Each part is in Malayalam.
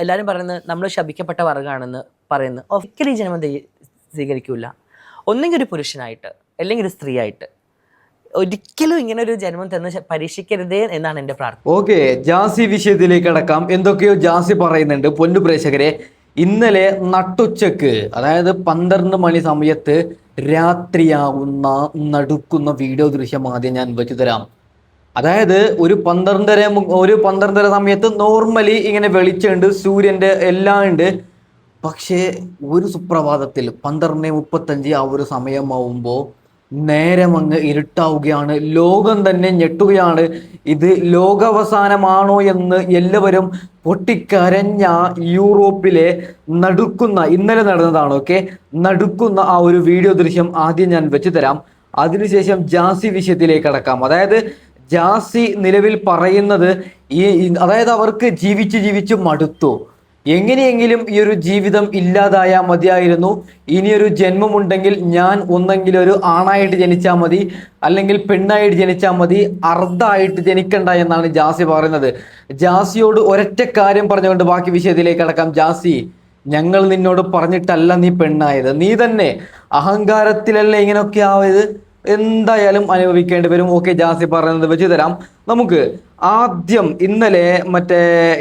എല്ലാവരും പറയുന്നത് നമ്മൾ ശപിക്കപ്പെട്ട വർഗ്ഗമാണെന്ന് പറയുന്നത് ഒരിക്കലും ജന്മം സ്വീകരിക്കില്ല. ഒന്നെങ്കിൽ ഒരു പുരുഷനായിട്ട് അല്ലെങ്കിൽ ഒരു സ്ത്രീ ആയിട്ട്. ഒരിക്കലും ഇങ്ങനെ ഒരു ജന്മം തന്ന് പരീക്ഷിക്കരുതേ എന്നാണ് എൻ്റെ പ്രാർത്ഥന. ഓക്കെ, ജാസി വിഷയത്തിലേക്ക് കടക്കാം. എന്തൊക്കെയോ ജാസി പറയുന്നുണ്ട്. പൊന്നു പ്രേക്ഷകരെ, ഇന്നലെ നട്ടുച്ചക്ക്, അതായത് 12 മണി സമയത്ത് രാത്രിയാവുന്ന നടുക്കുന്ന വീഡിയോ ദൃശ്യം ആദ്യം ഞാൻ വെച്ചു തരാം. അതായത് ഒരു 12:30 സമയത്ത് നോർമലി ഇങ്ങനെ വെളിച്ചമുണ്ട്, സൂര്യൻ്റെ എല്ലാം ഉണ്ട്. പക്ഷേ ഒരു സുപ്രഭാതത്തിൽ 12:35 ആ ഒരു സമയമാവുമ്പോൾ നേരം അങ്ങ് ഇരുട്ടാവുകയാണ്. ലോകം തന്നെ ഞെട്ടുകയാണ്. ഇത് ലോകാവസാനമാണോ എന്ന് എല്ലാവരും പൊട്ടിക്കരഞ്ഞ യൂറോപ്പിലെ ഇന്നലെ നടന്നതാണ്, ഓക്കെ, നടുക്കുന്ന ആ ഒരു വീഡിയോ ദൃശ്യം ആദ്യം ഞാൻ വെച്ചു തരാം. അതിനുശേഷം ജാസി വിഷയത്തിലേക്ക് കടക്കാം. അതായത് ജാസി നിലവിൽ പറയുന്നത് അതായത് അവർക്ക് ജീവിച്ച് മടുത്തു. എങ്ങനെയെങ്കിലും ഈ ഒരു ജീവിതം ഇല്ലാതായാൽ മതിയായിരുന്നു. ഇനിയൊരു ജന്മമുണ്ടെങ്കിൽ ഞാൻ ഒന്നെങ്കിൽ ഒരു ആണായിട്ട് ജനിച്ചാൽ മതി, അല്ലെങ്കിൽ പെണ്ണായിട്ട് ജനിച്ചാൽ മതി, അർദ്ധമായിട്ട് ജനിക്കണ്ട എന്നാണ് ജാസി പറയുന്നത്. ജാസിയോട് ഒരൊറ്റ കാര്യം പറഞ്ഞുകൊണ്ട് ബാക്കി വിഷയത്തിലേക്ക് കടക്കാം. ജാസി, ഞങ്ങൾ നിന്നോട് പറഞ്ഞിട്ടല്ല നീ പെണ്ണായത്, നീ തന്നെ അഹങ്കാരത്തിലല്ല ഇങ്ങനെയൊക്കെ ആയത്, എന്തായാലും അനുഭവിക്കേണ്ടി വരും. ഓക്കെ, ജാസി പറയുന്നത് വെച്ച് തരാം. നമുക്ക് ആദ്യം ഇന്നലെ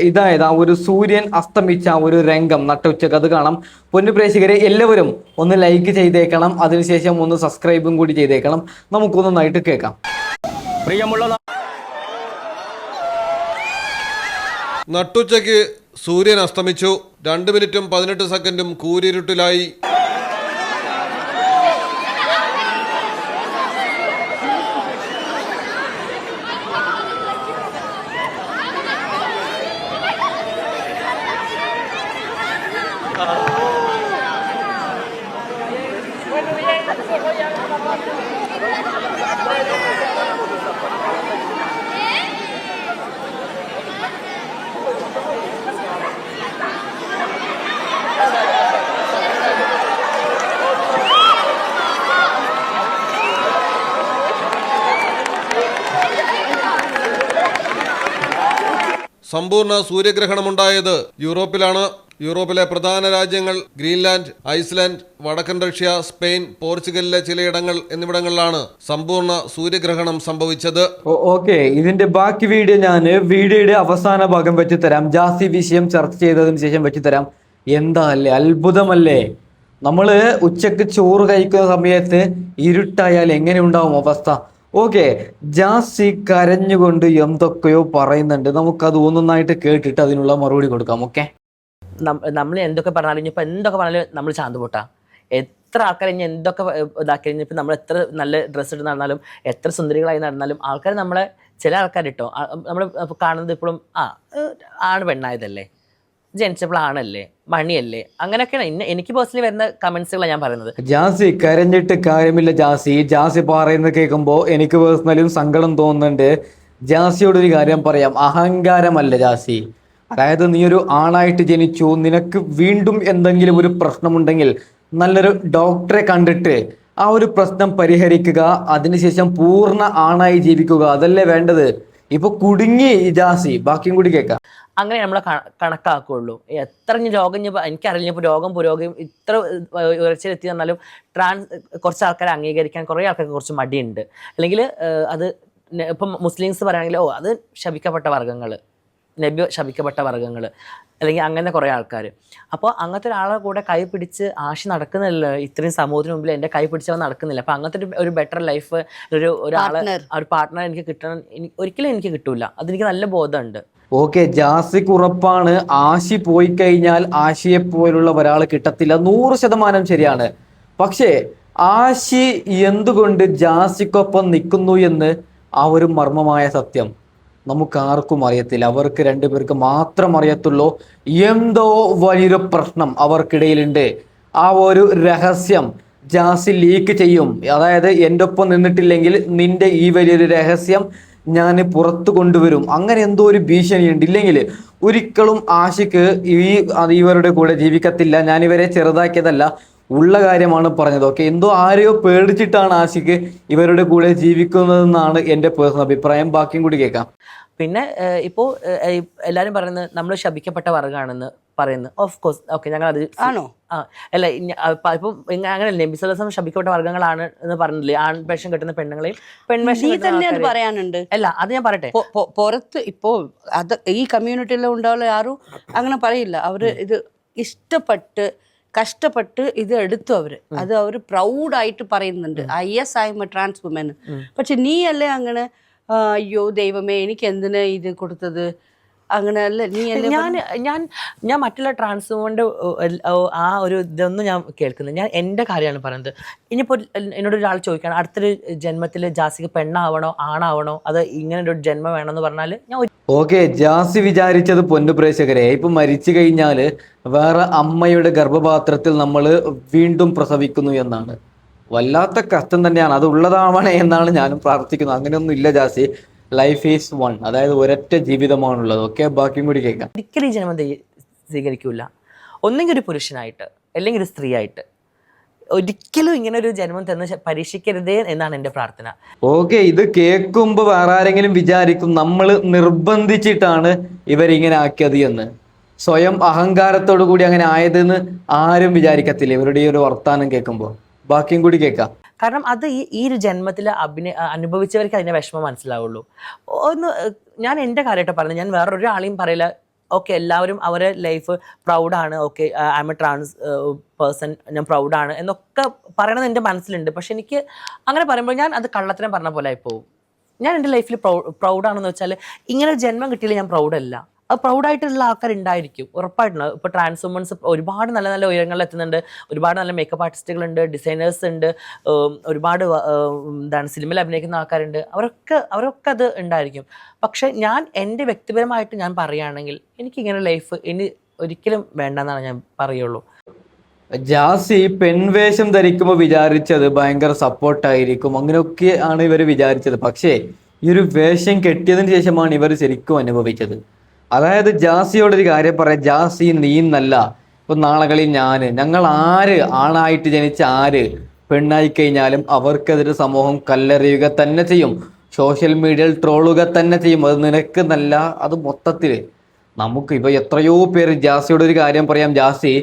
ഇതായത് ആ ഒരു സൂര്യൻ അസ്തമിച്ച ഒരു രംഗം നട്ടുച്ചക്ക് അത് കാണാം. പൊന്നു പ്രേക്ഷകരെ, എല്ലാവരും ഒന്ന് ലൈക്ക് ചെയ്തേക്കണം, അതിനുശേഷം ഒന്ന് സബ്സ്ക്രൈബും കൂടി ചെയ്തേക്കണം. നമുക്കൊന്നായിട്ട് കേൾക്കാം. പ്രിയമുള്ള നട്ടുച്ചയ്ക്ക് സൂര്യൻ അസ്തമിച്ചു. 2 മിനിറ്റും 18 സെക്കൻഡും കൂരിരുട്ടിലായി. സമ്പൂർണ്ണ സൂര്യഗ്രഹണമുണ്ടായത് യൂറോപ്പിലാണ്. യൂറോപ്പിലെ പ്രധാന രാജ്യങ്ങൾ ഗ്രീൻലാൻഡ്, ഐസ്ലാൻഡ്, വടക്കൻ റഷ്യ, സ്പെയിൻ, പോർച്ചുഗലിലെ ചിലയിടങ്ങൾ എന്നിവിടങ്ങളിലാണ് സമ്പൂർണ്ണ സൂര്യഗ്രഹണം സംഭവിച്ചത്. ഓക്കെ, ഇതിന്റെ ബാക്കി വീഡിയോ ഞാൻ വീഡിയോയുടെ അവസാന ഭാഗം വെച്ച് തരാം. ജാസി വിഷയം ചർച്ച ചെയ്തതിന് ശേഷം വെച്ച് തരാം. എന്താ അല്ലേ, അത്ഭുതമല്ലേ? നമ്മള് ഉച്ചക്ക് ചോറ് കഴിക്കുന്ന സമയത്ത് ഇരുട്ടായാൽ എങ്ങനെ ഉണ്ടാവും അവസ്ഥ? ഓക്കെ, ജാസി കരഞ്ഞുകൊണ്ട് എന്തൊക്കെയോ പറയുന്നുണ്ട്. നമുക്കത് ഒന്നൊന്നായിട്ട് കേട്ടിട്ട് അതിനുള്ള മറുപടി കൊടുക്കാം. ഓക്കെ, നമ്മൾ എന്തൊക്കെ പറഞ്ഞാലും ഇനിയിപ്പോൾ എന്തൊക്കെ പറഞ്ഞാലും നമ്മൾ ചാന്ത് പൊട്ടാ. എത്ര ആൾക്കാർ ഇനി എന്തൊക്കെ ഇതാക്കി കഴിഞ്ഞപ്പോൾ നമ്മൾ എത്ര നല്ല ഡ്രസ്സ് ഇട്ട് നടന്നാലും എത്ര സുന്ദരികളായി നടന്നാലും ആൾക്കാർ നമ്മളെ ചില ആൾക്കാർ ഇട്ടോ നമ്മൾ കാണുന്നത് ഇപ്പോഴും ആണ് പെണ്ണായതല്ലേ, ജനിച്ചപ്പോൾ ആണല്ലേ, മണിയല്ലേ, അങ്ങനെയൊക്കെയാണ് എനിക്ക് പേഴ്സണലി വരുന്ന കമന്റ്സുകളാണ് ഞാൻ പറയുന്നത്. ജാസി കരഞ്ഞിട്ട് കാര്യമില്ല. ജാസി പറയുന്നത് കേൾക്കുമ്പോൾ എനിക്ക് പേഴ്സണലും സങ്കടം തോന്നുന്നുണ്ട്. ജാസിയോടൊരു കാര്യം പറയാം, അഹങ്കാരമല്ല ജാസി. അതായത് നീ ഒരു ആണായിട്ട് ജനിച്ചു, നിനക്ക് വീണ്ടും എന്തെങ്കിലും ഒരു പ്രശ്നമുണ്ടെങ്കിൽ നല്ലൊരു ഡോക്ടറെ കണ്ടിട്ട് ആ ഒരു പ്രശ്നം പരിഹരിക്കുക, അതിനുശേഷം പൂർണ്ണ ആണായി ജീവിക്കുക, അതല്ലേ വേണ്ടത്. ഇപ്പൊ കുടുങ്ങി ജാസി. ബാക്കിയും കൂടി കേൾക്കാം. അങ്ങനെ നമ്മളെ കണക്കാക്കുകയുള്ളൂ. എത്ര രോഗം എനിക്കറിയില്ലപ്പോൾ രോഗം പുരോഗം ഇത്ര ഉയർച്ചയിലെത്തി തന്നാലും കുറച്ച് ആൾക്കാരെ അംഗീകരിക്കാൻ കുറേ ആൾക്കാർക്ക് കുറച്ച് മടിയുണ്ട്. അല്ലെങ്കിൽ അത് ഇപ്പം മുസ്ലിംസ് പറയുകയാണെങ്കിൽ അത് ശപിക്കപ്പെട്ട വർഗ്ഗങ്ങൾ, നബി ശപിക്കപ്പെട്ട വർഗ്ഗങ്ങൾ, അല്ലെങ്കിൽ അങ്ങനെ കുറേ ആൾക്കാർ. അപ്പോൾ അങ്ങനത്തെ ഒരാളെ കൂടെ കൈ പിടിച്ച് ആശി നടക്കുന്നില്ല. ഇത്രയും സമൂഹത്തിന് മുമ്പിൽ എൻ്റെ കൈ പിടിച്ചവൻ നടക്കുന്നില്ല. അപ്പോൾ അങ്ങനത്തെ ഒരു ബെറ്റർ ലൈഫ് ഒരു പാർട്ട്ണർ എനിക്ക് കിട്ടണം ഒരിക്കലും എനിക്ക് കിട്ടൂല. അതെനിക്ക് നല്ല ബോധമുണ്ട്. ഓക്കെ, ജാസിക്ക് ഉറപ്പാണ് ആശി പോയി കഴിഞ്ഞാൽ ആശിയെ പോലുള്ള ഒരാൾ കിട്ടത്തില്ല. 100% ശരിയാണ്. പക്ഷേ ആശി എന്തുകൊണ്ട് ജാസിക്കൊപ്പം നിൽക്കുന്നു എന്ന് ആ ഒരു മർമ്മമായ സത്യം നമുക്കാർക്കും അറിയത്തില്ല. അവർക്ക് 2 പേർക്ക് മാത്രം അറിയത്തുള്ളൂ. എന്തോ വലിയൊരു പ്രശ്നം അവർക്കിടയിലുണ്ട്. ആ ഒരു രഹസ്യം ജാസി ലീക്ക് ചെയ്യും. അതായത് എൻ്റെ ഒപ്പം നിന്നിട്ടില്ലെങ്കിൽ നിന്റെ ഈ വലിയൊരു രഹസ്യം ഞാൻ പുറത്തു കൊണ്ടുവരും. അങ്ങനെ എന്തോ ഒരു ഭീഷണിയുണ്ട്. ഇല്ലെങ്കിൽ ഒരിക്കലും ആശിക്ക് ഇവരുടെ കൂടെ ജീവിക്കത്തില്ല. ഞാനിവരെ ചെറുതാക്കിയതല്ല, ഉള്ള കാര്യമാണ് പറഞ്ഞത്. ഓക്കെ, എന്തോ ആരെയോ പേടിച്ചിട്ടാണ് ആശിക്ക് ഇവരുടെ കൂടെ ജീവിക്കുന്നതെന്നാണ് എൻ്റെ പേഴ്സണൽ അഭിപ്രായം. ബാക്കിയും കൂടി കേൾക്കാം. പിന്നെ ഇപ്പോൾ എല്ലാവരും പറയുന്നത് നമ്മൾ ശപിക്കപ്പെട്ട വർഗ്ഗമാണെന്ന് പറയുന്നു. ഓഫ് കോഴ്സ് ഓക്കെ, ഞങ്ങൾ അത് ആണോ? ആ അല്ല ഇപ്പം അങ്ങനെയല്ലേ നബിസ്വലം ശപിക്കപ്പെട്ട വർഗ്ഗങ്ങളാണ് എന്ന് പറഞ്ഞില്ലേ, ആൺവേഷം കെട്ടുന്ന പെണ്ണുങ്ങളെയും പെൺവേഷം നീ കെട്ടുന്ന തന്നെ അത് ആൾക്കാരെയും. പറയാനുണ്ട്. അല്ല അത് ഞാൻ പറയട്ടെ, പുറത്ത് ഇപ്പോ അത് ഈ കമ്മ്യൂണിറ്റിയിൽ ഉണ്ടാവുന്ന ആരും അങ്ങനെ പറയില്ല. അവര് ഇത് ഇഷ്ടപ്പെട്ട് കഷ്ടപ്പെട്ട് ഇത് എടുത്തു അത് അവര് പ്രൗഡായിട്ട് പറയുന്നുണ്ട്. Yes I am a trans woman. പക്ഷെ നീ അല്ലേ അങ്ങനെ അയ്യോ ദൈവമേ എനിക്ക് എന്തിനാ ഇത് കൊടുത്തത്, അങ്ങനെ അല്ലേ നീ അല്ലേ? ഞാൻ മറ്റുള്ള ട്രാൻസ്ഫോമിൻ്റെ ആ ഒരു ഇതൊന്നും ഞാൻ കേൾക്കുന്നത്, ഞാൻ എൻ്റെ കാര്യമാണ് പറയുന്നത്. ഇനിയിപ്പോൾ എന്നോട് ഒരാൾ ചോദിക്കുകയാണ് അടുത്തൊരു ജന്മത്തിൽ ജാസിക്ക് പെണ്ണാവണോ ആണാവണോ, അത് ഇങ്ങനെ ഒരു ജന്മം വേണമെന്ന് പറഞ്ഞാൽ ഞാൻ ഓക്കെ, ജാസി വിചാരിച്ചത് പൊന്നു പ്രേക്ഷകരെ ഇപ്പൊ മരിച്ചു കഴിഞ്ഞാല് വേറെ അമ്മയുടെ ഗർഭപാത്രത്തിൽ നമ്മൾ വീണ്ടും പ്രസവിക്കുന്നു എന്നാണ്. വല്ലാത്ത കഷ്ടം തന്നെയാണ്, അത് ഉള്ളതാവണേ എന്നാണ് ഞാനും പ്രാർത്ഥിക്കുന്നത്. അങ്ങനെയൊന്നും ഇല്ല ജാസി, ലൈഫ് ഈസ് വൺ, അതായത് ഒരൊറ്റ ജീവിതമാണുള്ളത്. ഓക്കെ, ബാക്കിയും കൂടി കേൾക്കാം. ഒരിക്കലും ഈ ജന്മം സ്വീകരിക്കില്ല. ഒന്നെങ്കിൽ ഒരു പുരുഷനായിട്ട് അല്ലെങ്കിൽ ഒരു സ്ത്രീ ആയിട്ട്. ഒരിക്കലും ഇങ്ങനെ ഒരു ജന്മം തന്ന് പരീക്ഷിക്കരുതേ എന്നാണ് എൻ്റെ പ്രാർത്ഥന. ഓക്കെ, ഇത് കേൾക്കുമ്പോൾ വേറെ ആരെങ്കിലും വിചാരിക്കും നമ്മൾ നിർബന്ധിച്ചിട്ടാണ് ഇവരിങ്ങനെ ആക്കിയത് എന്ന്. സ്വയം അഹങ്കാരത്തോടു കൂടി അങ്ങനെ ആയതെന്ന് ആരും വിചാരിക്കത്തില്ല ഇവരുടെ ഈ ഒരു വർത്താനം കേൾക്കുമ്പോൾ. ബാക്കിയും കൂടി കേൾക്കാം. കാരണം അത് ഈ ഒരു ജന്മത്തിൽ അനുഭവിച്ചവർക്ക് അതിൻ്റെ വിഷമം മനസ്സിലാവുള്ളൂ. ഒന്ന് ഞാൻ എൻ്റെ കാര്യമായിട്ട് പറഞ്ഞു, ഞാൻ വേറൊരാളെയും പറയില്ല. ഓക്കെ, എല്ലാവരും അവരെ ലൈഫ് പ്രൗഡാണ്, okay I am a trans person, ഞാൻ പ്രൗഡാണ് എന്നൊക്കെ പറയണത് എൻ്റെ മനസ്സിലുണ്ട്. പക്ഷെ എനിക്ക് അങ്ങനെ പറയുമ്പോൾ ഞാൻ അത് കള്ളത്തരം പറഞ്ഞ പോലെ ആയിപ്പോവും. ഞാൻ എൻ്റെ ലൈഫിൽ പ്രൗഡാണെന്ന് വെച്ചാൽ ഇങ്ങനെ ഒരു ജന്മം കിട്ടിയില്ല ഞാൻ പ്രൗഡല്ല. അത് പ്രൗഡായിട്ടുള്ള ആൾക്കാരുണ്ടായിരിക്കും ഉറപ്പായിട്ടുണ്ടാവും. ഇപ്പോൾ ട്രാൻസ് വുമൻസ് ഒരുപാട് നല്ല നല്ല ഉയരങ്ങളിൽ എത്തുന്നുണ്ട്. ഒരുപാട് നല്ല മേക്കപ്പ് ആർട്ടിസ്റ്റുകളുണ്ട്, ഡിസൈനേഴ്സ് ഉണ്ട്, ഒരുപാട് സിനിമയിൽ അഭിനയിക്കുന്ന ആൾക്കാരുണ്ട്. അവരൊക്കെ അത് ഉണ്ടായിരിക്കും. പക്ഷെ ഞാൻ എൻ്റെ വ്യക്തിപരമായിട്ട് ഞാൻ പറയുകയാണെങ്കിൽ എനിക്കിങ്ങനെ ലൈഫ് ഇനി ഒരിക്കലും വേണ്ടെന്നാണ് ഞാൻ പറയുള്ളൂ. ജാസി പെൺവേഷം ധരിക്കുമ്പോൾ വിചാരിച്ചത് ഭയങ്കര സപ്പോർട്ടായിരിക്കും, അങ്ങനെയൊക്കെ ആണ് ഇവർ വിചാരിച്ചത്. പക്ഷേ ഈ ഒരു വേഷം കെട്ടിയതിന് ശേഷമാണ് ഇവർ ശരിക്കും അനുഭവിച്ചത്. അതായത് ജാസിയോടൊരു കാര്യം പറയാം, ജാസി നീ എന്നല്ല, ഇപ്പൊ നാളുകളിൽ ഞങ്ങൾ ആര് ആണായിട്ട് ജനിച്ച ആര് പെണ്ണായി കഴിഞ്ഞാലും അവർക്കെതിരെ സമൂഹം കല്ലെറിയുക തന്നെ ചെയ്യും, സോഷ്യൽ മീഡിയയിൽ ട്രോളുക തന്നെ ചെയ്യും. അത് നിനക്ക് നല്ല, അത് മൊത്തത്തിൽ നമുക്ക് ഇപ്പൊ എത്രയോ പേര്. ജാസിയോട് ഒരു കാര്യം പറയാം, ജാസി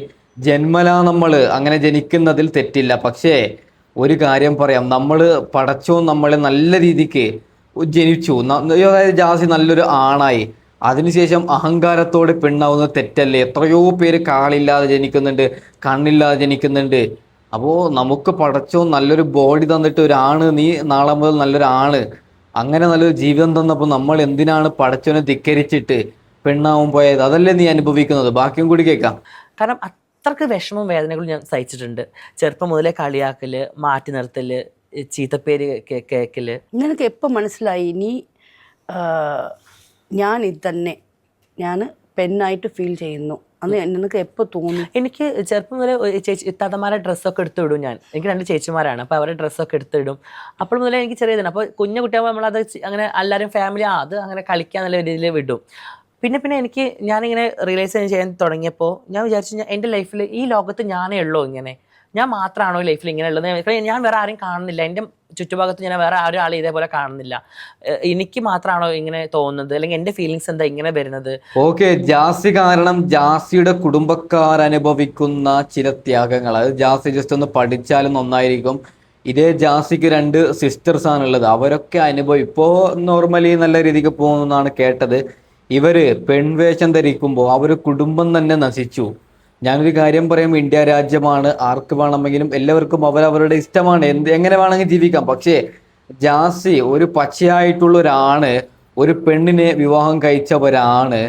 ജന്മലാ നമ്മൾ അങ്ങനെ ജനിക്കുന്നതിൽ തെറ്റില്ല. പക്ഷേ ഒരു കാര്യം പറയാം, നമ്മൾ പടച്ചോ നമ്മളെ നല്ല രീതിക്ക് ജനിച്ചു. അതായത് ജാസി നല്ലൊരു ആണായി, അതിനുശേഷം അഹങ്കാരത്തോടെ പെണ്ണാവുന്നത് തെറ്റല്ലേ? എത്രയോ പേര് കാലില്ലാതെ ജനിക്കുന്നുണ്ട്, കണ്ണില്ലാതെ ജനിക്കുന്നുണ്ട്. അപ്പോൾ നമുക്ക് പടച്ചോ നല്ലൊരു ബോഡി തന്നിട്ട് ഒരാണ്, നീ നാളെ മുതൽ നല്ലൊരാണ്, അങ്ങനെ നല്ലൊരു ജീവിതം തന്നപ്പോൾ നമ്മൾ എന്തിനാണ് പടച്ചോനെ ധിക്കരിച്ചിട്ട് പെണ്ണാവും പോയത്? അതല്ലേ നീ അനുഭവിക്കുന്നത്. ബാക്കിയും കൂടി കേൾക്കാം. കാരണം അത്രക്ക് വിഷമവും വേദനകളും ഞാൻ സഹിച്ചിട്ടുണ്ട്. ചെറുപ്പം മുതലേ കളിയാക്കല്, മാറ്റി നിർത്തല്, ചീത്തപ്പേര് കേൾക്കല്. നിനക്ക് എപ്പോൾ മനസ്സിലായി നീ ഞാൻ ഇത് തന്നെ ഞാൻ പെണ്ണായിട്ട് ഫീൽ ചെയ്യുന്നു അന്ന് നിനക്ക് എപ്പോൾ തോന്നി? എനിക്ക് ചെറുപ്പം മുതലേ ഇത്താത്തമാരെ ഡ്രസ്സൊക്കെ എടുത്ത് വിടും. എനിക്ക് 2 ചേച്ചിമാരാണ്, അപ്പോൾ അവരുടെ ഡ്രസ്സൊക്കെ എടുത്തിടും. അപ്പോൾ മുതലേ എനിക്ക് ചെറിയതാണ്. അപ്പോൾ കുഞ്ഞു കുട്ടിയാകുമ്പോൾ നമ്മളത് അങ്ങനെ എല്ലാവരും ഫാമിലി അത് അങ്ങനെ കളിക്കാൻ നല്ല രീതിയിൽ വിടും. പിന്നെ എനിക്ക് ഞാനിങ്ങനെ റിയലൈസ് ചെയ്യാൻ തുടങ്ങിയപ്പോൾ ഞാൻ വിചാരിച്ചു എൻ്റെ ലൈഫിൽ ഈ ലോകത്ത് ഞാനേ ഉള്ളൂ ഇങ്ങനെ, ഞാൻ മാത്രമാണോ ലൈഫിൽ ഇങ്ങനെ ഉള്ളത്? ഞാൻ വേറെ ആരും കാണുന്നില്ല, എൻ്റെ ചുറ്റുഭാഗത്ത് ഞാൻ വേറെ ഒരാൾ ഇതേപോലെ കാണുന്നില്ല. എനിക്ക് മാത്രമാണോ ഇങ്ങനെ തോന്നുന്നത്, അല്ലെങ്കിൽ എൻ്റെ ഫീലിങ്സ് എന്താ ഇങ്ങനെ വരുന്നത്? ഓക്കെ, ജാസി കാരണം ജാസിയുടെ കുടുംബക്കാർ അനുഭവിക്കുന്ന ചില ത്യാഗങ്ങൾ, അത് ജാസി ജസ്റ്റ് ഒന്ന് പഠിച്ചാലും നന്നായിരിക്കും. ഇതേ ജാസിക്ക് 2 സിസ്റ്റേഴ്സ് ആണുള്ളത്, അവരൊക്കെ ഇപ്പോൾ നോർമലി നല്ല രീതിക്ക് പോകുന്നതാണ് കേട്ടത്. ഇവര് പെൺവേഷം ധരിക്കുമ്പോൾ അവർ കുടുംബം തന്നെ നശിച്ചു. ഞാനൊരു കാര്യം പറയാം, ഇന്ത്യ രാജ്യമാണ്, ആർക്ക് വേണമെങ്കിലും എല്ലാവർക്കും അവരവരുടെ ഇഷ്ടമാണ്, എങ്ങനെ വേണമെങ്കിൽ ജീവിക്കാം. പക്ഷേ ജാസി ഒരു പച്ചയായിട്ടുള്ള ഒരാണ്, ഒരു പെണ്ണിനെ വിവാഹം കഴിച്ചവരാണ്.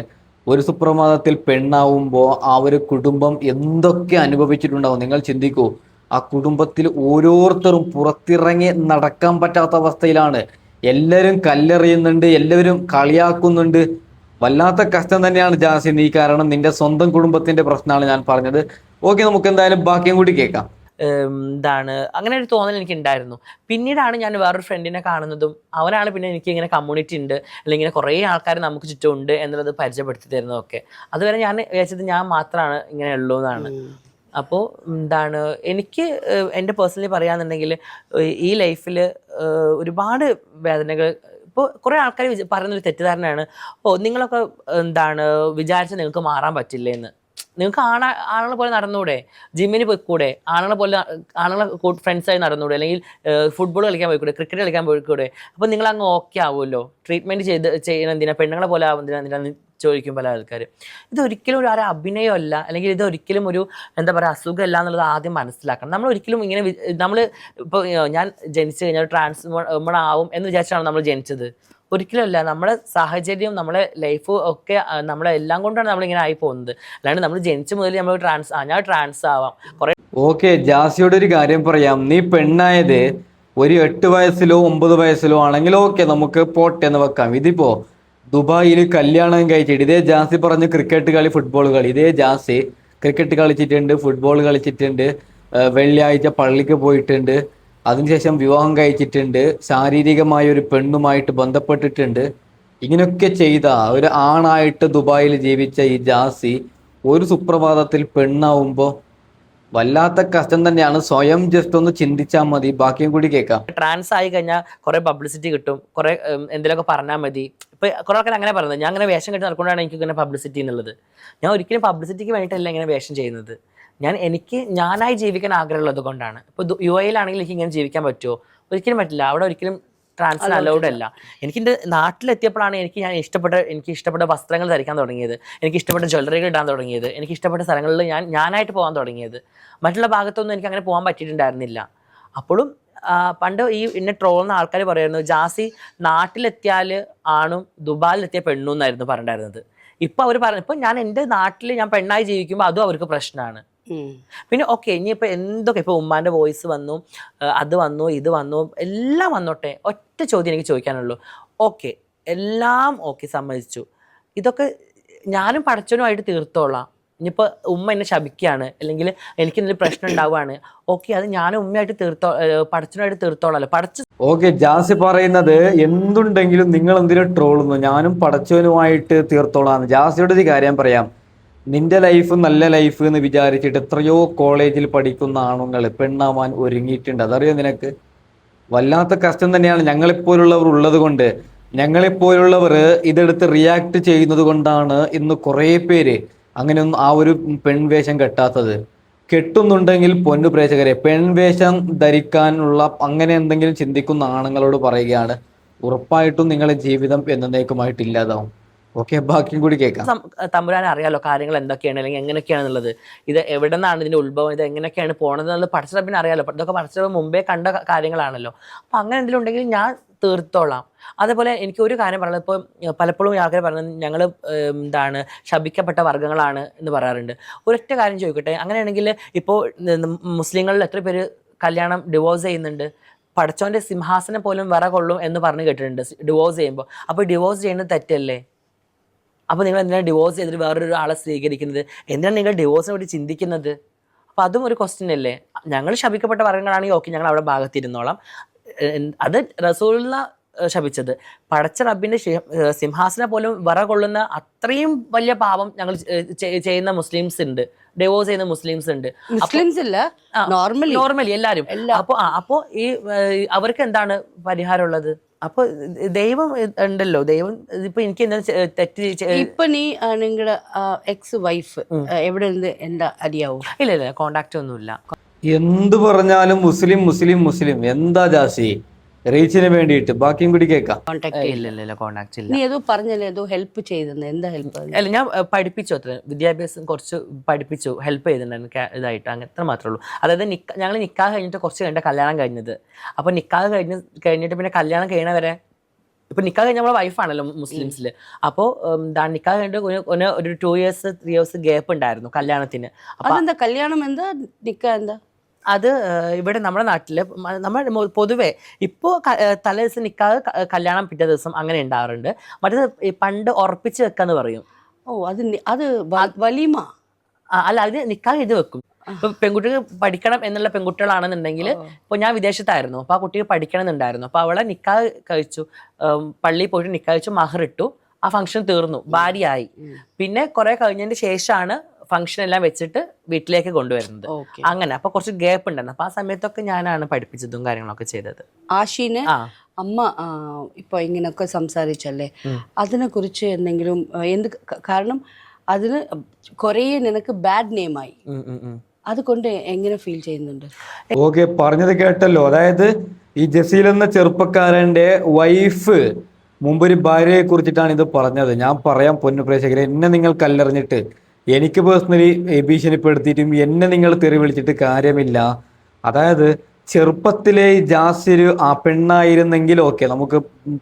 ഒരു സുപ്രഭാതത്തിൽ പെണ്ണാവുമ്പോൾ ആ ഒരു കുടുംബം എന്തൊക്കെ അനുഭവിച്ചിട്ടുണ്ടാവും നിങ്ങൾ ചിന്തിക്കൂ. ആ കുടുംബത്തിൽ ഓരോരുത്തരും പുറത്തിറങ്ങി നടക്കാൻ പറ്റാത്ത അവസ്ഥയിലാണ്. എല്ലാവരും കല്ലെറിയുന്നുണ്ട്, എല്ലാവരും കളിയാക്കുന്നുണ്ട്. വല്ലാത്ത കഷ്ടം തന്നെയാണ് ജാസി നീ കാരണം. നിന്റെ സ്വന്തം കുടുംബത്തിന്റെ പ്രശ്നമാണ് ഞാൻ പറഞ്ഞത്. ഓക്കെ, നമുക്ക് എന്തായാലും ബാക്കിയും കൂടി കേൾക്കാം. അങ്ങനെ ഒരു തോന്നൽ എനിക്ക് ഉണ്ടായിരുന്നു. പിന്നീടാണ് ഞാൻ വേറൊരു ഫ്രണ്ടിനെ കാണുന്നതും അവനാണ് പിന്നെ എനിക്ക് ഇങ്ങനെ കമ്മ്യൂണിറ്റി ഉണ്ട്, അല്ലെങ്കിൽ ഇങ്ങനെ കുറേ ആൾക്കാർ നമുക്ക് ചുറ്റും ഉണ്ട് എന്നുള്ളത് പരിചയപ്പെടുത്തി തരുന്നതൊക്കെ. അതുവരെ ഞാൻ വിചാരിച്ചത് ഞാൻ മാത്രമാണ് ഇങ്ങനെ ഉള്ളൂ എന്നാണ്. അപ്പോൾ എനിക്ക് എൻ്റെ പേഴ്സണലി പറയുകയാണെന്നുണ്ടെങ്കിൽ ഈ ലൈഫിൽ ഒരുപാട് വേദനകൾ ഇപ്പോൾ കുറേ ആൾക്കാർ പറയുന്നൊരു തെറ്റിദ്ധാരണയാണ്, നിങ്ങളൊക്കെ എന്താണ് വിചാരിച്ചാൽ നിങ്ങൾക്ക് മാറാൻ പറ്റില്ലേന്ന്. നിങ്ങൾക്ക് ആണുങ്ങളെ പോലെ നടന്നൂടെ, ജിമ്മിന് പോയിക്കൂടെ, ആണുങ്ങളെ ഫ്രണ്ട്സായി നടന്നൂടെ, അല്ലെങ്കിൽ ഫുട്ബോൾ കളിക്കാൻ പോയിക്കൂടെ, ക്രിക്കറ്റ് കളിക്കാൻ പോയിക്കൂടെ, അപ്പോൾ നിങ്ങൾ അങ്ങ് ഓക്കെ ആവുമല്ലോ, ട്രീറ്റ്മെൻറ്റ് ചെയ്യണം എന്തിനാ, പെണ്ണുങ്ങളെ പോലെ എന്തിനാന്ന് ചോദിക്കും പല ആൾക്കാർ. ഇതൊരിക്കലും ഒരു അഭിനയമല്ല, അല്ലെങ്കിൽ ഇതൊരിക്കലും ഒരു എന്താ പറയുക അസുഖമല്ല എന്നുള്ളത് ആദ്യം മനസ്സിലാക്കണം. നമ്മൾ ഒരിക്കലും ഇങ്ങനെ നമ്മൾ ഇപ്പോൾ ഞാൻ ജനിച്ചു കഴിഞ്ഞാൽ ട്രാൻസ്ഫോർമർ ആവും എന്ന് വിചാരിച്ചാണ് നമ്മൾ ജനിച്ചത്. ഒരിക്കലും അല്ല. നമ്മുടെ സാഹചര്യം, നമ്മളെ ലൈഫ് ഒക്കെ നമ്മളെ എല്ലാം കൊണ്ടാണ് നമ്മളിങ്ങനെ ആയി പോകുന്നത്. അല്ലാണ്ട് നമ്മൾ ജനിച്ച മുതൽ നമ്മൾ ഞാൻ ട്രാൻസ് ആവാം കുറേ. ഓക്കെ, ജാസിയോട് ഒരു കാര്യം പറയാം. നീ പെണ്ണായത് ഒരു 8 വയസ്സിലോ 9 വയസ്സിലോ ആണെങ്കിൽ ഓക്കെ, നമുക്ക് പോട്ടെ എന്ന് വെക്കാം. ഇതിപ്പോ ദുബായിൽ കല്യാണം കഴിച്ചിട്ട് ഇതേ ജാസി പറഞ്ഞ് ക്രിക്കറ്റ് കളി, ഫുട്ബോൾ കളി, ഇതേ ജാസി ക്രിക്കറ്റ് കളിച്ചിട്ടുണ്ട്, ഫുട്ബോൾ കളിച്ചിട്ടുണ്ട്, വെള്ളിയാഴ്ച പള്ളിക്ക് പോയിട്ടുണ്ട്, അതിനുശേഷം വിവാഹം കഴിച്ചിട്ടുണ്ട്, ശാരീരികമായ ഒരു പെണ്ണുമായിട്ട് ബന്ധപ്പെട്ടിട്ടുണ്ട്. ഇങ്ങനെയൊക്കെ ചെയ്ത ഒരു ആണായിട്ട് ദുബായിൽ ജീവിച്ച ഈ ജാസി ഒരു സുപ്രഭാതത്തിൽ പെണ്ണാവുമ്പോൾ വല്ലാത്ത കഷ്ടം തന്നെയാണ്. സ്വയം ജസ്റ്റ് ഒന്ന് ചിന്തിച്ചാൽ മതി. ബാക്കിയും കൂടി കേൾക്കാം. ട്രാൻസ് ആയി കഴിഞ്ഞാൽ കുറേ പബ്ലിസിറ്റി കിട്ടും, കുറേ എന്തെങ്കിലുമൊക്കെ പറഞ്ഞാൽ മതി. ഇപ്പോൾ കുറേ ആൾക്കാർ അങ്ങനെ പറയുന്നത്, ഞാൻ അങ്ങനെ വേഷം കെട്ടി നടക്കൊണ്ടാണ് എനിക്ക് ഇങ്ങനെ പബ്ലിസിറ്റി എന്നുള്ളത്. ഞാൻ ഒരിക്കലും പബ്ലിസിറ്റിക്ക് വേണ്ടിയിട്ടല്ല ഇങ്ങനെ വേഷം ചെയ്യുന്നത്. എനിക്ക് ഞാനായി ജീവിക്കാൻ ആഗ്രഹമുള്ളത് കൊണ്ടാണ്. ഇപ്പോൾ UAE യിലാണെങ്കിൽ എനിക്ക് ഇങ്ങനെ ജീവിക്കാൻ പറ്റുമോ? ഒരിക്കലും പറ്റില്ല. അവിടെ ഒരിക്കലും ട്രാൻസിന് അലൗഡ് അല്ല. എനിക്ക് എൻ്റെ നാട്ടിലെത്തിയപ്പോഴാണ് എനിക്ക് ഇഷ്ടപ്പെട്ട വസ്ത്രങ്ങൾ ധരിക്കാൻ തുടങ്ങിയത്, എനിക്ക് ഇഷ്ടപ്പെട്ട ജ്വല്ലറികൾ ഇടാൻ തുടങ്ങിയത്, എനിക്ക് ഇഷ്ടപ്പെട്ട സ്ഥലങ്ങളിൽ ഞാനായിട്ട് പോകാൻ തുടങ്ങിയത്. മറ്റുള്ള ഭാഗത്തൊന്നും എനിക്ക് അങ്ങനെ പോകാൻ പറ്റിയിട്ടുണ്ടായിരുന്നില്ല. അപ്പോഴും പണ്ട് എന്നെ ട്രോളുന്ന ആൾക്കാർ പറയുന്നു, ജാസി നാട്ടിലെത്തിയാൽ ആണും ദുബായിലെത്തിയ പെണ്ണും എന്നായിരുന്നു പറഞ്ഞിട്ടുണ്ടായിരുന്നത്. ഇപ്പം അവർ പറഞ്ഞു, ഇപ്പം ഞാൻ എൻ്റെ നാട്ടിൽ ഞാൻ പെണ്ണായി ജീവിക്കുമ്പോൾ അതും അവർക്ക് പ്രശ്നമാണ്. പിന്നെ ഓക്കെ, ഇനിയിപ്പോൾ എന്തൊക്കെ, ഇപ്പോൾ ഉമ്മാൻ്റെ വോയിസ് വന്നു, അത് വന്നു, ഇത് വന്നു, എല്ലാം വന്നോട്ടെ. ഒറ്റ ചോദ്യം എനിക്ക് ചോദിക്കാനുള്ളൂ. ഓക്കെ, എല്ലാം ഓക്കെ, സമ്മതിച്ചു. ഇതൊക്കെ ഞാനും പടച്ചവനുമായിട്ട് തീർത്തോളാം. ഇനിയിപ്പോൾ ഉമ്മ എന്നെ ശപിക്കുകയാണ്, അല്ലെങ്കിൽ എനിക്ക് എന്തെങ്കിലും പ്രശ്നം ഉണ്ടാവുകയാണ്, ഓക്കെ, അത് ഞാനും ഉമ്മയായിട്ട് പടച്ചവനുമായിട്ട് തീർത്തോളാമല്ലോ. ഓക്കെ, ജാസി പറയുന്നത് എന്തുണ്ടെങ്കിലും നിങ്ങൾ എന്തിനും ട്രോളുന്നു, ഞാനും പടച്ചവനുമായിട്ട് തീർത്തോളാന്ന്. ജാസിയോട് ഒരു കാര്യം പറയാം. നിന്റെ ലൈഫ് നല്ല ലൈഫ് എന്ന് വിചാരിച്ചിട്ട് എത്രയോ കോളേജിൽ പഠിക്കുന്ന ആണുങ്ങൾ പെണ്ണാവാൻ ഒരുങ്ങിയിട്ടുണ്ട്. അതറിയോ നിനക്ക്? വല്ലാത്ത കഷ്ടം തന്നെയാണ്. ഞങ്ങളെപ്പോലുള്ളവർ ഉള്ളത് കൊണ്ട്, ഞങ്ങളെപ്പോലുള്ളവർ ഇതെടുത്ത് റിയാക്ട് ചെയ്യുന്നത് കൊണ്ടാണ് ഇന്ന് കുറേ പേര് അങ്ങനെയൊന്നും ആ ഒരു പെൺവേഷം കെട്ടാത്തത്. കെട്ടുന്നുണ്ടെങ്കിൽ പൊന്നു പ്രേക്ഷകരെ, പെൺവേഷം ധരിക്കാനുള്ള അങ്ങനെ എന്തെങ്കിലും ചിന്തിക്കുന്ന ആണുങ്ങളോട് പറയുകയാണ്, ഉറപ്പായിട്ടും നിങ്ങളുടെ ജീവിതം എന്നേക്കുമായിട്ട് ഇല്ലാതാവും. ഓക്കെ, ബാക്കിയും കൂടി കേൾക്കാം. തമ്പുരാൻ അറിയാലോ കാര്യങ്ങൾ എന്തൊക്കെയാണ്, അല്ലെങ്കിൽ എങ്ങനെയൊക്കെയാണെന്നുള്ളത്, ഇത് എവിടെ നിന്നാണ് ഇതിൻ്റെ ഉത്ഭവം, ഇത് എങ്ങനെയൊക്കെയാണ് പോണത് എന്നുള്ളത് പടച്ചറബിന് അറിയാലോ. ഇതൊക്കെ പടച്ചറബ് മുമ്പേ കണ്ട കാര്യങ്ങളാണല്ലോ. അപ്പം അങ്ങനെ എന്തെങ്കിലും ഉണ്ടെങ്കിൽ ഞാൻ തീർത്തോളാം. അതേപോലെ എനിക്ക് ഒരു കാര്യം പറയുന്നത്, ഇപ്പോൾ പലപ്പോഴും ആൾക്കാർ പറയുന്നത് ഞങ്ങൾ ശപിക്കപ്പെട്ട വർഗ്ഗങ്ങളാണ് എന്ന് പറയാറുണ്ട്. ഒരൊറ്റ കാര്യം ചോദിക്കട്ടെ, അങ്ങനെയാണെങ്കിൽ ഇപ്പോൾ മുസ്ലിങ്ങളിൽ എത്ര പേര് കല്യാണം ഡിവോഴ്സ് ചെയ്യുന്നുണ്ട്? പടച്ചോൻ്റെ സിംഹാസനം പോലും വിറ കൊള്ളും എന്ന് പറഞ്ഞ് കേട്ടിട്ടുണ്ട് ഡിവോഴ്സ് ചെയ്യുമ്പോൾ. അപ്പോൾ ഡിവോഴ്സ് ചെയ്യുന്നത് തെറ്റല്ലേ? അപ്പോൾ നിങ്ങൾ എന്തിനാണ് ഡിവോഴ്സ് ചെയ്തിട്ട് വേറൊരു ആളെ സ്വീകരിക്കുന്നത്? എന്തിനാണ് നിങ്ങൾ ഡിവോഴ്സിനെ വേണ്ടി ചിന്തിക്കുന്നത്? അപ്പോൾ അതും ഒരു ക്വസ്റ്റ്യൻ അല്ലേ? ഞങ്ങൾ ശപിക്കപ്പെട്ട വർഗ്ഗങ്ങളാണെങ്കിൽ ഓക്കെ, ഞങ്ങൾ അവിടെ ഭാഗത്തിരുന്നോളാം. അത് റസൂലിനെ ശപിച്ചത്, പടച്ച റബ്ബിൻ്റെ സിംഹാസനം പോലും വിറ കൊള്ളുന്ന അത്രയും വലിയ പാപം ഞങ്ങൾ ചെയ്യുന്ന മുസ്ലിംസ് ഉണ്ട്, ഡിവോഴ്സ് ചെയ്യുന്ന മുസ്ലിംസ് ഉണ്ട്. നോർമലി എല്ലാവരും. അപ്പോൾ ഈ അവർക്ക് എന്താണ് പരിഹാരമുള്ളത്? അപ്പൊ ദൈവം ഉണ്ടല്ലോ, ദൈവം ഇപ്പൊ എനിക്ക് എന്താ തെറ്റ്. ഇപ്പൊ നിങ്ങളുടെ എക്സ് വൈഫ് എവിടെ നിന്ന് എന്താ അറിയാവോ? ഇല്ല, കോണ്ടാക്ട് ഒന്നുമില്ല. എന്ത് പറഞ്ഞാലും മുസ്ലിം മുസ്ലിം മുസ്ലിം. എന്താ ജാസി റീച്ചിന് വേണ്ടിയിട്ട്? ബാക്കിയും കൂടി കേൾക്കാം. ഇല്ല, കോണ്ടാക്ട് ഇല്ല. നീ ഏതോ പറഞ്ഞല്ലേ, ഏതോ ഹെൽപ്പ് ചെയ്തെന്ന്, എന്താ ഹെൽപ്പ്? അല്ല, ഞാൻ പഠിപ്പിച്ചു, അത്ര വിദ്യാഭ്യാസം കുറച്ച് പഠിപ്പിച്ചു, ഹെൽപ്പ് ചെയ്തിട്ടുണ്ടായിരുന്നു ഇതായിട്ട്. അങ്ങനെ മാത്രമേ ഉള്ളൂ. അതായത് ഞങ്ങൾ നിക്കാഹ് കഴിഞ്ഞിട്ട് കുറച്ച് കഴിഞ്ഞിട്ട് കല്യാണം കഴിഞ്ഞത്. അപ്പോൾ നിക്കാഹ് കഴിഞ്ഞിട്ട് പിന്നെ കല്യാണം കഴിയണവരെ, ഇപ്പം നിക്കാഹ് കഴിഞ്ഞ നമ്മളെ വൈഫാണല്ലോ മുസ്ലിംസിൽ. അപ്പോൾ നിക്കാഹ് കഴിഞ്ഞിട്ട് ഒരു 2 years 3 years ഗ്യാപ്പ് ഉണ്ടായിരുന്നു കല്യാണത്തിന്. അതെന്താ കല്യാണം എന്താ നിക്കാഹ് എന്താ? അത് ഇവിടെ നമ്മുടെ നാട്ടിൽ നമ്മൾ പൊതുവെ ഇപ്പോൾ തലേ ദിവസം നിക്കാഹ്, കല്യാണം പിറ്റേ ദിവസം അങ്ങനെ ഉണ്ടാവാറുണ്ട്. മറ്റേത് പണ്ട് ഉറപ്പിച്ച് വെക്കാന്ന് പറയും. അത് വലീമ അല്ല, അത് നിക്കാഹ് എഴുതി വെക്കും. ഇപ്പൊ പെൺകുട്ടികൾ പഠിക്കണം എന്നുള്ള പെൺകുട്ടികളാണെന്നുണ്ടെങ്കിൽ, ഇപ്പോൾ ഞാൻ വിദേശത്തായിരുന്നു, അപ്പോൾ ആ കുട്ടിക്ക് പഠിക്കണം എന്നുണ്ടായിരുന്നു. അപ്പോൾ അവളെ നിക്കാഹ് കഴിച്ചു, പള്ളിയിൽ പോയിട്ട് നിക്കാഹ് കഴിച്ചു, മഹർ ഇട്ടു, ആ ഫംഗ്ഷൻ തീർന്നു, ഭാര്യയായി. പിന്നെ കുറെ കഴിഞ്ഞതിന് ശേഷമാണ് ഫംഗ്ഷൻ എല്ലാം വെച്ചിട്ട് വീട്ടിലേക്ക് കൊണ്ടുവരുന്നത്. അങ്ങനെ അപ്പൊ കുറച്ച് ഗ്യാപ്പ് ഉണ്ടായിരുന്നു. അപ്പൊ ആ സമയത്തൊക്കെ ഞാനാണ് പഠിപ്പിച്ചതും കാര്യങ്ങളൊക്കെ ചെയ്തത്. ആഷിനെ അമ്മ ഇപ്പോൾ ഇങ്ങനെയൊക്കെ സംസാരിച്ചല്ലേ, അതിനെക്കുറിച്ച് എന്തെങ്കിലും കാരണം അതിന് കുറേ നിനക്ക് ബാഡ് നെയിമായി, അതുകൊണ്ട് എങ്ങനെ ഫീൽ ചെയ്യുന്നുണ്ട്? ഓക്കെ, പറഞ്ഞത് കേട്ടല്ലോ. അതായത് ഈ ജസീൽ എന്ന ചെറുപ്പക്കാരന്റെ വൈഫ് മുമ്പൊരു ഭാര്യയെ കുറിച്ചിട്ടാണ് ഇത് പറഞ്ഞത്. ഞാൻ പറയാം പൊന്നു പ്രേക്ഷകരെ, എന്നെ നിങ്ങൾ കല്ലെറിഞ്ഞിട്ട് എനിക്ക് പേഴ്സണലി ഭീഷണിപ്പെടുത്തിയിട്ടും എന്നെ നിങ്ങൾ തെറി വിളിച്ചിട്ട് കാര്യമില്ല. അതായത് ചെറുപ്പത്തിലെ ജാസിർ ആ പെണ്ണായിരുന്നെങ്കിൽ ഓക്കെ, നമുക്ക്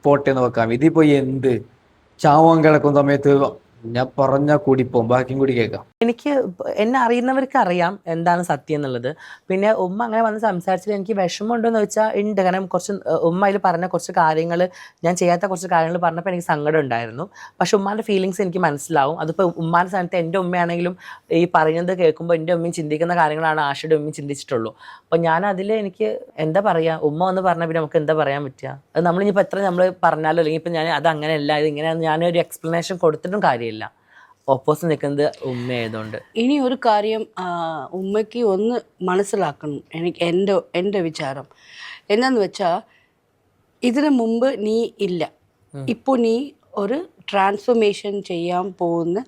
പോട്ടെ എന്ന് വെക്കാം. ഇതിപ്പോ എന്ത് ചാവാൻ കിടക്കുന്ന സമയത്ത് ഞാൻ പറഞ്ഞ കൂടിപ്പോവും. ബാക്കിയും കൂടി കേൾക്കാം. എനിക്ക് എന്നെ അറിയുന്നവർക്ക് അറിയാം എന്താണ് സത്യം എന്നുള്ളത്. പിന്നെ ഉമ്മ അങ്ങനെ വന്ന് സംസാരിച്ചിട്ട് എനിക്ക് വിഷമമുണ്ടോയെന്ന് വെച്ചാൽ ഉണ്ട്. കാരണം കുറച്ച് ഉമ്മ അതിൽ പറഞ്ഞ കുറച്ച് കാര്യങ്ങൾ, ഞാൻ ചെയ്യാത്ത കുറച്ച് കാര്യങ്ങൾ പറഞ്ഞപ്പോൾ എനിക്ക് സങ്കടം ഉണ്ടായിരുന്നു. പക്ഷെ ഉമ്മാൻ്റെ ഫീലിങ്സ് എനിക്ക് മനസ്സിലാവും. അതിപ്പോൾ ഉമ്മാൻ്റെ സ്ഥാനത്ത് എൻ്റെ ഉമ്മയാണെങ്കിലും ഈ പറയുന്നത് കേൾക്കുമ്പോൾ എൻ്റെ ഉമ്മയും ചിന്തിക്കുന്ന കാര്യങ്ങളാണ് ആഷയുടെ ഉമ്മയും ചിന്തിച്ചിട്ടുള്ളൂ. അപ്പോൾ ഞാൻ അതിൽ എനിക്ക് എന്താ പറയുക, ഉമ്മ ഒന്ന് പറഞ്ഞാൽ പിന്നെ നമുക്ക് എന്താ പറയാൻ പറ്റുക? അത് നമ്മളിപ്പോൾ എത്ര നമ്മൾ പറഞ്ഞാലോ, അല്ലെങ്കിൽ ഇപ്പം ഞാൻ അത് അങ്ങനെയല്ല ഇത് ഇങ്ങനെയാണ് ഞാനൊരു എക്സ്പ്ലനേഷൻ കൊടുത്തിട്ടും കാര്യമില്ല. ഓപ്പോസിറ്റ് നിൽക്കുന്നത് ഉമ്മയായതുകൊണ്ട്. ഇനി ഒരു കാര്യം ഉമ്മയ്ക്ക് ഒന്ന് മനസ്സിലാക്കണം, എനിക്ക് എൻ്റെ വിചാരം എന്താന്ന് വെച്ചാൽ, ഇതിനു മുമ്പ് നീ ഇല്ല, ഇപ്പോൾ നീ ഒരു ട്രാൻസ്ഫോർമേഷൻ ചെയ്യാൻ പോകുന്ന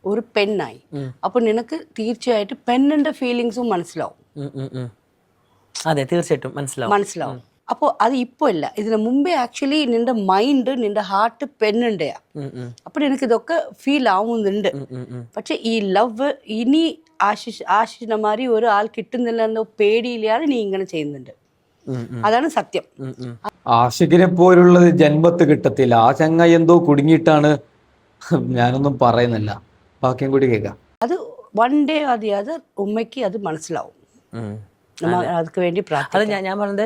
ഒരു പെണ്ണായി. അപ്പോൾ നിനക്ക് തീർച്ചയായിട്ടും പെണ്ണിൻ്റെ ഫീലിങ്സും മനസ്സിലാവും. അതെ, തീർച്ചയായിട്ടും മനസ്സിലാവും. അപ്പോൾ അത് ഇപ്പോൾ അല്ല, ഇതിനു മുമ്പേ ആക്ച്വലി നിന്റെ മൈൻഡ്, നിന്റെ ഹാർട്ട് പെണ്ണിൻ്റെയാ. അപ്പോൾ എനിക്ക് ഇതൊക്കെ ഫീൽ ആവുന്നുണ്ട്. പക്ഷെ ഈ ലവ് ഇനി ആശിഷിനെ മാതിരി ഒരു ആൾ കിട്ടുന്നില്ല എന്ന പേടിയിലാണ് നീ ഇങ്ങനെ ചെയ്യുന്നുണ്ട്. അതാണ് സത്യം. ആഷിഖിനെ പോലുള്ളത് ജന്മത്ത് കിട്ടത്തില്ല. ആ ചങ്ങ എന്തോ കുടുങ്ങിയിട്ടാണ്. ഞാനൊന്നും പറയുന്നില്ല, ബാക്കിയും കൂടി കേൾക്കാം. അത് വൺ ഡേ അത് ഉമ്മയ്ക്ക് അത് മനസ്സിലാവും. അതിക്ക് വേണ്ടി അത് ഞാൻ പറഞ്ഞത്,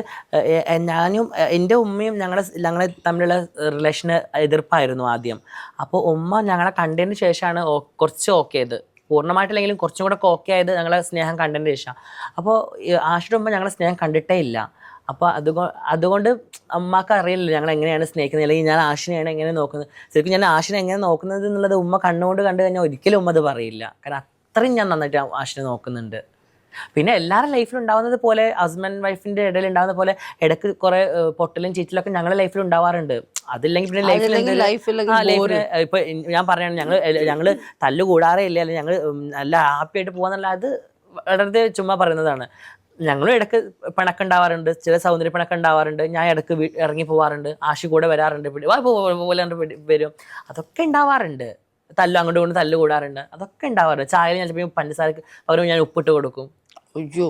ഞാനും എൻ്റെ ഉമ്മയും ഞങ്ങളെ തമ്മിലുള്ള റിലേഷന് എതിർപ്പായിരുന്നു ആദ്യം. അപ്പോൾ ഉമ്മ ഞങ്ങളെ കണ്ടതിന് ശേഷമാണ് കുറച്ച് ഓക്കെ ആയത്. പൂർണ്ണമായിട്ടില്ലെങ്കിലും കുറച്ചും കൂടെ ഓക്കെ ആയത് ഞങ്ങളെ സ്നേഹം കണ്ടതിന് ശേഷം. അപ്പോൾ ആഷിയുടെ ഉമ്മ ഞങ്ങളെ സ്നേഹം കണ്ടിട്ടേ ഇല്ല. അപ്പോൾ അതുകൊണ്ട് അമ്മക്ക് അറിയില്ല ഞങ്ങൾ എങ്ങനെയാണ് സ്നേഹിക്കുന്നത്, അല്ലെങ്കിൽ ഞാൻ ആഷിനെയാണ് എങ്ങനെ നോക്കുന്നത്. ശരിക്കും ഞാൻ ആഷിനെ എങ്ങനെ നോക്കുന്നത് എന്നുള്ളത് ഉമ്മ കണ്ണുകൊണ്ട് കണ്ടു കഴിഞ്ഞാൽ ഒരിക്കലും ഉമ്മ അത് പറയില്ല. കാരണം അത്രയും ഞാൻ നന്നായിട്ട് ആഷിനെ നോക്കുന്നുണ്ട്. പിന്നെ എല്ലാവരുടെ ലൈഫിൽ ഉണ്ടാവുന്നത് പോലെ, ഹസ്ബൻഡ് വൈഫിൻ്റെ ഇടയിൽ ഉണ്ടാകുന്ന പോലെ ഇടയ്ക്ക് കുറേ പൊട്ടലും ചീറ്റലൊക്കെ ഞങ്ങളുടെ ലൈഫിൽ ഉണ്ടാവാറുണ്ട്. അതില്ലെങ്കിൽ പിന്നെ ലൈഫിൽ ഇപ്പൊ ഞാൻ പറയാണ്, ഞങ്ങൾ തല്ലുകൂടാറേ ഇല്ല, അല്ലെങ്കിൽ ഞങ്ങൾ നല്ല ഹാപ്പി ആയിട്ട് പോകാന്നല്ല, അത് വളരെ ചുമ്മാ പറയുന്നതാണ്. ഞങ്ങളും ഇടയ്ക്ക് പിണക്കുണ്ടാവാറുണ്ട്, ചില സൗന്ദര്യ പിണക്കുണ്ടാവാറുണ്ട്. ഞാൻ ഇടയ്ക്ക് ഇറങ്ങി പോവാറുണ്ട്, ആഷി കൂടെ വരാറുണ്ട്, പോലെ വരും. അതൊക്കെ ഉണ്ടാവാറുണ്ട്. അങ്ങോട്ട് കൊണ്ട് തല്ല് കൂടാറുണ്ട്, അതൊക്കെ ഉണ്ടാവാറുണ്ട്. ചായയിൽ ഞാൻ ചിലപ്പോൾ പഞ്ചസാരക്ക് പകരം ഞാൻ ഉപ്പിട്ട് കൊടുക്കും. അയ്യോ,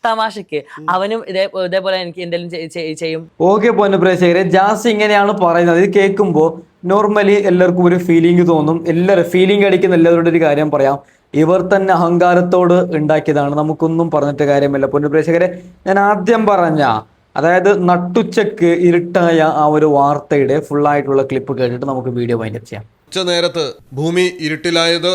തമാശക്ക്. അവനും ഇതേപോലെ എനിക്ക് എന്തെങ്കിലും ചെയ്യും. ഓക്കെ പൊന്നു പ്രേക്ഷകരെ, ജാസ് ഇങ്ങനെയാണ് പറയുന്നത്. ഇത് കേൾക്കുമ്പോൾ നോർമലി എല്ലാവർക്കും ഒരു ഫീലിംഗ് തോന്നും. എല്ലാവരും ഫീലിംഗ് അടിക്കുന്ന എല്ലാവരുടെ ഒരു കാര്യം പറയാം, ഇവർ തന്നെ അഹങ്കാരത്തോട് ഉണ്ടാക്കിയതാണ്, നമുക്കൊന്നും പറഞ്ഞിട്ട് കാര്യമില്ല. പൊന്നു പ്രേക്ഷകരെ, ഞാൻ ആദ്യം പറഞ്ഞ, അതായത് നട്ടുച്ചക്ക് ഇരുട്ടായ ആ ഒരു വാർത്തയുടെ ഫുള്ളായിട്ടുള്ള ക്ലിപ്പ് കേട്ടിട്ട് നമുക്ക് വീഡിയോ വൈൻഡപ്പ് ചെയ്യാം. ഉച്ച നേരത്ത് ഭൂമി ഇരുട്ടിലായത്.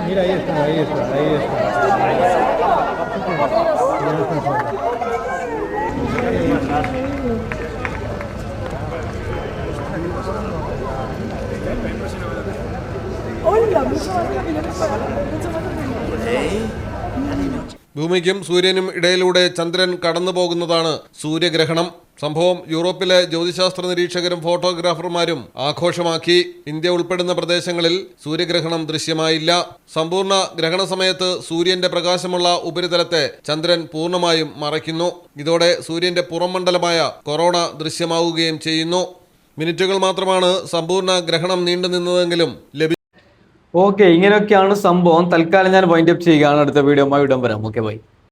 Mira, ahí está. ഭൂമിക്കും സൂര്യനും ഇടയിലൂടെ ചന്ദ്രൻ കടന്നു പോകുന്നതാണ് സൂര്യഗ്രഹണം. സംഭവം യൂറോപ്പിലെ ജ്യോതിശാസ്ത്ര നിരീക്ഷകരും ഫോട്ടോഗ്രാഫർമാരും ആഘോഷമാക്കി. ഇന്ത്യ ഉൾപ്പെടുന്ന പ്രദേശങ്ങളിൽ സൂര്യഗ്രഹണം ദൃശ്യമായില്ല. സമ്പൂർണ്ണ ഗ്രഹണ സമയത്ത് സൂര്യന്റെ പ്രകാശമുള്ള ഉപരിതലത്തെ ചന്ദ്രൻ പൂർണ്ണമായും മറയ്ക്കുന്നു. ഇതോടെ സൂര്യന്റെ പുറംമണ്ഡലമായ കൊറോണ ദൃശ്യമാവുകയും ചെയ്യുന്നു. മിനിറ്റുകൾ മാത്രമാണ് സമ്പൂർണ്ണ ഗ്രഹണം നീണ്ടുനിന്നതെങ്കിലും ഓക്കെ, ഇങ്ങനെയൊക്കെയാണ് സംഭവം. തൽക്കാലം ഞാൻ വൈൻഡ് അപ്പ് ചെയ്യുകയാണ്. അടുത്ത വീഡിയോ വിടാൻ വരാം. Okay, by.